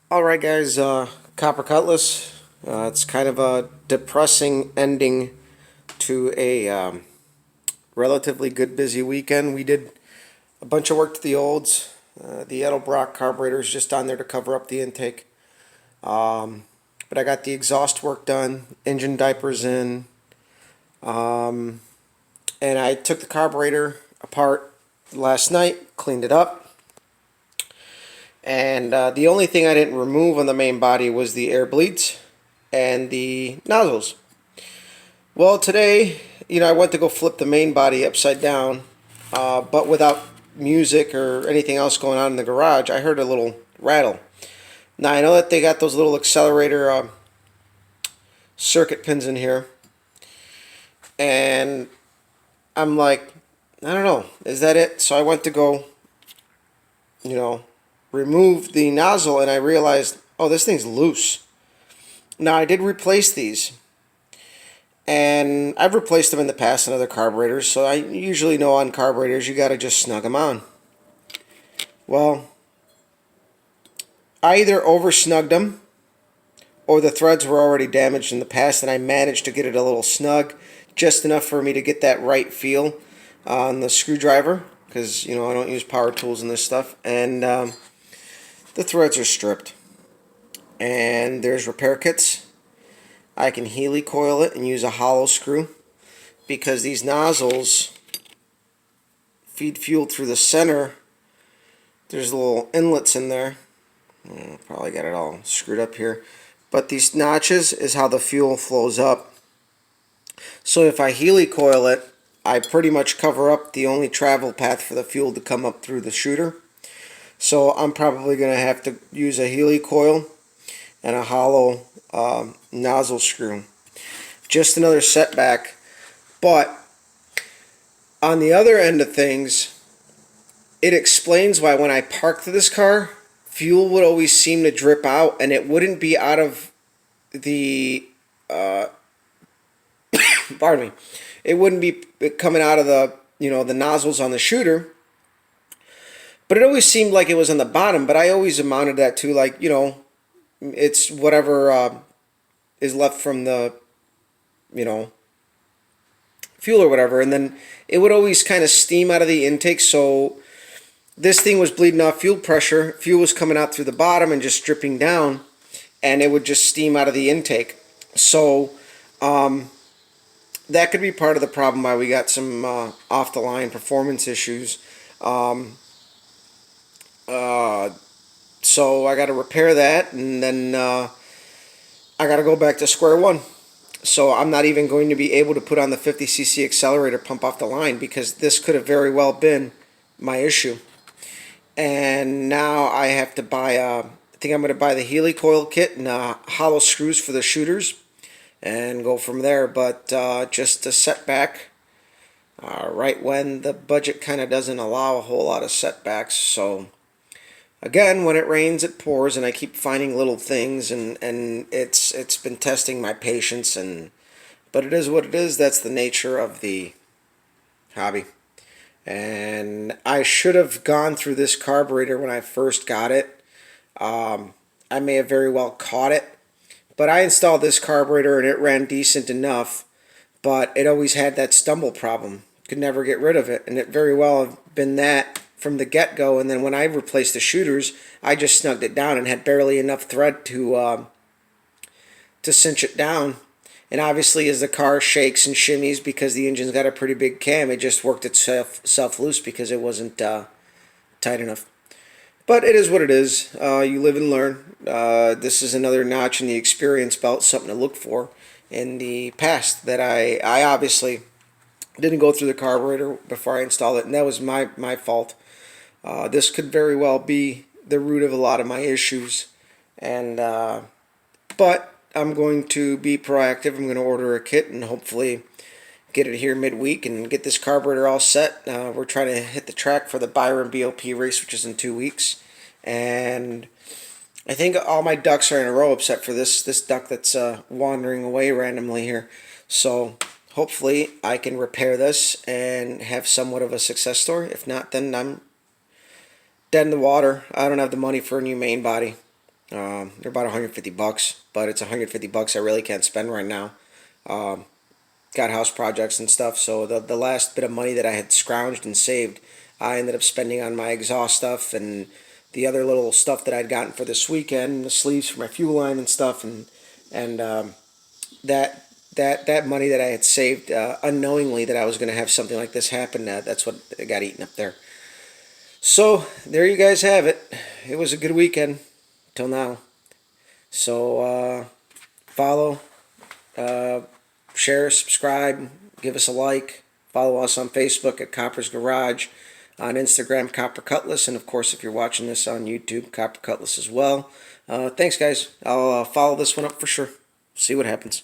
Alright guys, Copper Cutlass. It's kind of a depressing ending to a relatively good busy weekend. We did a bunch of work to the olds. The Edelbrock carburetor is just on there to cover up the intake. But I got the exhaust work done, engine diapers in, and I took the carburetor apart last night, cleaned it up. And the only thing I didn't remove on the main body was the air bleeds and the nozzles. Well, today, I went to go flip the main body upside down, but without music or anything else going on in the garage, I heard a little rattle. Now, I know that they got those little accelerator circuit pins in here, and I'm like, I don't know, is that it? So I went to go, remove the nozzle, and I realized, oh, this thing's loose. Now, I did replace these, and I've replaced them in the past on other carburetors, so I usually know on carburetors you got to just snug them on. Well, I either over snugged them or the threads were already damaged in the past, and I managed to get it a little snug, just enough for me to get that right feel on the screwdriver, because I don't use power tools in this stuff, and the threads are stripped. And there's repair kits. I can Healy coil it and use a hollow screw, because these nozzles feed fuel through the center. There's little inlets in there. Probably got it all screwed up here. But these notches is how the fuel flows up. So if I Healy coil it, I pretty much cover up the only travel path for the fuel to come up through the shooter. So I'm probably going to have to use a Healy coil and a hollow nozzle screw. Just another setback. But on the other end of things, it explains why when I parked this car, fuel would always seem to drip out, and it wouldn't be out of the pardon me, it wouldn't be coming out of the the nozzles on the shooter, but it always seemed like it was on the bottom. But I always amounted that to, like, it's whatever is left from the fuel or whatever, and then it would always kind of steam out of the intake. So this thing was bleeding off fuel pressure. Fuel was coming out through the bottom and just dripping down, and it would just steam out of the intake. So that could be part of the problem why we got some off-the-line performance issues. So I got to repair that, and then I got to go back to square one. So I'm not even going to be able to put on the 50cc accelerator pump off the line, because this could have very well been my issue. And now I have to buy, I think I'm going to buy the Healy coil kit and hollow screws for the shooters and go from there. But just a setback right when the budget kind of doesn't allow a whole lot of setbacks. So again, when it rains, it pours, and I keep finding little things, and it's been testing my patience, but it is what it is. That's the nature of the hobby. And I should have gone through this carburetor when I first got it. I may have very well caught it, but I installed this carburetor and it ran decent enough, but it always had that stumble problem. Could never get rid of it, and it very well have been that from the get-go. And then when I replaced the shooters, I just snugged it down and had barely enough thread to cinch it down. And obviously, as the car shakes and shimmies because the engine's got a pretty big cam, it just worked itself loose because it wasn't tight enough. But it is what it is. You live and learn. This is another notch in the experience belt, something to look for in the past that I obviously didn't go through the carburetor before I installed it, and that was my fault. This could very well be the root of a lot of my issues, and but I'm going to be proactive. I'm going to order a kit and hopefully get it here midweek and get this carburetor all set. We're trying to hit the track for the Byron BOP race, which is in 2 weeks, and I think all my ducks are in a row except for this duck that's wandering away randomly here. So hopefully I can repair this and have somewhat of a success story. If not, then I'm dead in the water. I don't have the money for a new main body. They're about 150 bucks, but it's 150 bucks I really can't spend right now. Got house projects and stuff, so the last bit of money that I had scrounged and saved, I ended up spending on my exhaust stuff and the other little stuff that I'd gotten for this weekend, the sleeves for my fuel line and stuff, and that money that I had saved unknowingly that I was going to have something like this happen. That's what got eaten up there. So there you guys have it. It was a good weekend till now. So follow, uh, share, subscribe, give us a like. Follow us on Facebook at Copper's Garage, on Instagram Copper Cutlass, and of course if you're watching this on YouTube, Copper Cutlass as well. Thanks guys. I'll follow this one up for sure. See what happens.